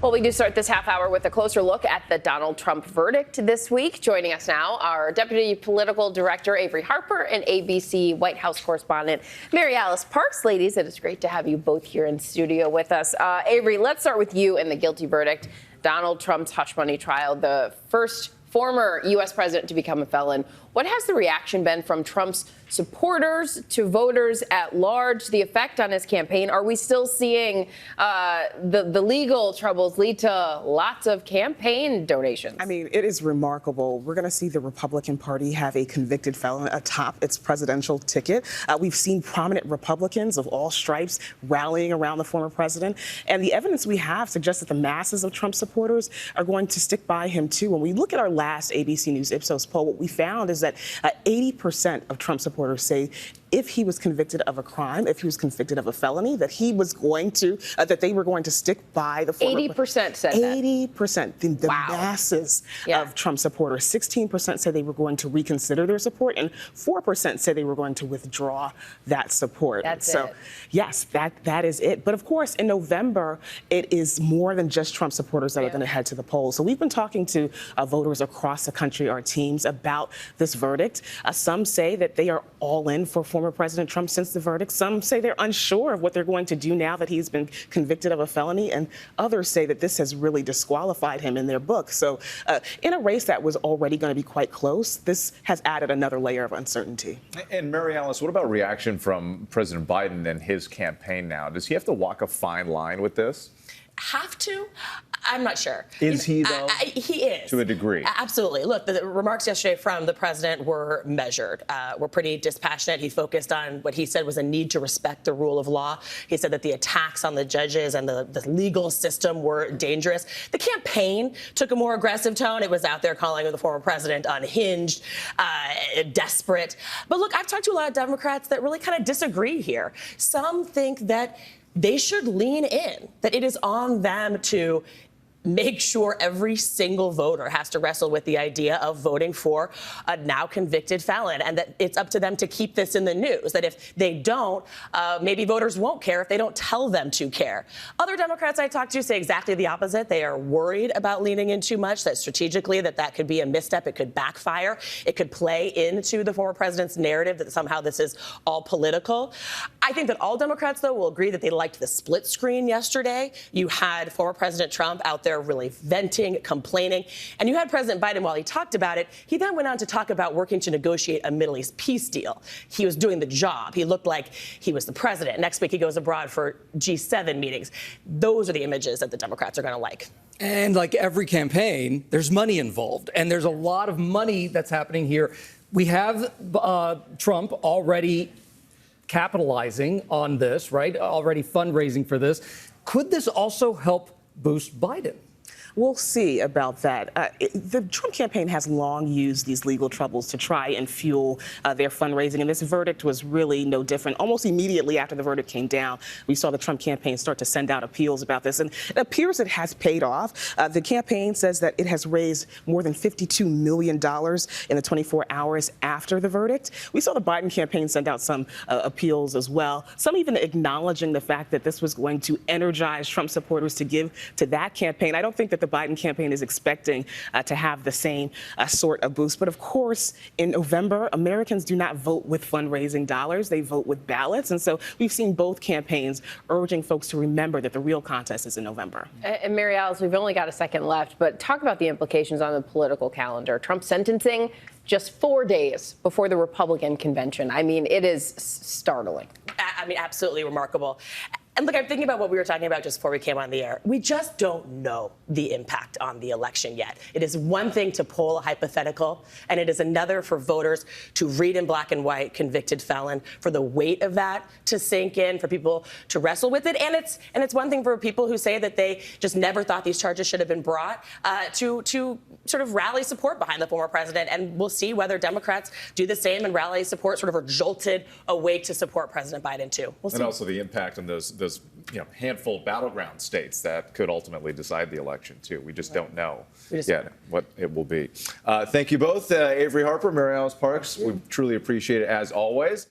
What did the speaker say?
Well, we do start this half hour with a closer look at the Donald Trump verdict this week. Joining us now, our Deputy Political Director, Averi Harper, and ABC White House correspondent, MaryAlice Parks. Ladies, it is great to have you both here in studio with us. Averi, let's start with you and the guilty verdict. Donald Trump's hush money trial, the first former U.S. president to become a felon. What has the reaction been from Trump's supporters to voters at large, the effect on his campaign? Are we still seeing the legal troubles lead to lots of campaign donations? I mean, it is remarkable. We're going to see the Republican Party have a convicted felon atop its presidential ticket. We've seen prominent Republicans of all stripes rallying around the former president. And the evidence we have suggests that the masses of Trump supporters are going to stick by him, too. When we look at our last ABC News Ipsos poll, what we found is that 80% of Trump supporters say if he was convicted of a crime, if he was convicted of a felony, that he was going to, that they were going to stick by the former. 80% said that. 80%, the wow. Masses of Trump supporters. 16% said they were going to reconsider their support, and 4% said they were going to withdraw that support. So, yes, that is it. But of course, in November, it is more than just Trump supporters that are going to head to the polls. So we've been talking to voters across the country, our teams, about this verdict. Some say that they are all in for former President Trump since the verdict. Some say they're unsure of what they're going to do now that he's been convicted of a felony, and others say that this has really disqualified him in their book. So in a race that was already going to be quite close, this has added another layer of uncertainty. And MaryAlice, what about reaction from President Biden and his campaign now? Does he have to walk a fine line with this? Have to? I'm not sure. Is he, though? He is. To a degree. Absolutely. Look, the remarks yesterday from the president were measured, were pretty dispassionate. He focused on what he said was a need to respect the rule of law. He said that the attacks on the judges and the legal system were dangerous. The campaign took a more aggressive tone. It was out there calling the former president unhinged, desperate. But look, I've talked to a lot of Democrats that really kind of disagree here. Some think that they should lean in, that it is on them to make sure every single voter has to wrestle with the idea of voting for a now convicted felon, and that it's up to them to keep this in the news, that if they don't, maybe voters won't care if they don't tell them to care. Other Democrats I talked to say exactly the opposite. They are worried about leaning in too much, that strategically that could be a misstep. It could backfire. It could play into the former president's narrative that somehow this is all political. I think that all Democrats, though, will agree that they liked the split screen yesterday. You had former President Trump out there really venting, complaining. And you had President Biden, while he talked about it, he then went on to talk about working to negotiate a Middle East peace deal. He was doing the job. He looked like he was the president. Next week, he goes abroad for G7 meetings. Those are the images that the Democrats are going to like. And like every campaign, there's money involved. And there's a lot of money that's happening here. We have Trump already capitalizing on this, right? Already fundraising for this. Could this also help boost Biden? We'll see about that. The Trump campaign has long used these legal troubles to try and fuel their fundraising, and this verdict was really no different. Almost immediately after the verdict came down, we saw the Trump campaign start to send out appeals about this, and it appears it has paid off. The campaign says that it has raised more than $52 million in the 24 hours after the verdict. We saw the Biden campaign send out some appeals as well, some even acknowledging the fact that this was going to energize Trump supporters to give to that campaign. I don't think that the Biden campaign is expecting to have the same sort of boost. But of course, in November, Americans do not vote with fundraising dollars. They vote with ballots. And so we've seen both campaigns urging folks to remember that the real contest is in November. And MaryAlice, we've only got a second left, but talk about the implications on the political calendar. Trump sentencing just 4 days before the Republican convention. I mean, it is startling. I mean, absolutely remarkable. And look, I'm thinking about what we were talking about just before we came on the air. We just don't know the impact on the election yet. It is one thing to poll a hypothetical, and it is another for voters to read in black and white convicted felon, for the weight of that to sink in, for people to wrestle with it. And it's one thing for people who say that they just never thought these charges should have been brought to sort of rally support behind the former president. And we'll see whether Democrats do the same and rally support, sort of are jolted awake to support President Biden, too. We'll see. And also the impact on those handful of battleground states that could ultimately decide the election, too. We just don't know yet what it will be. Thank you both, Averi Harper, MaryAlice Parks. We truly appreciate it, as always.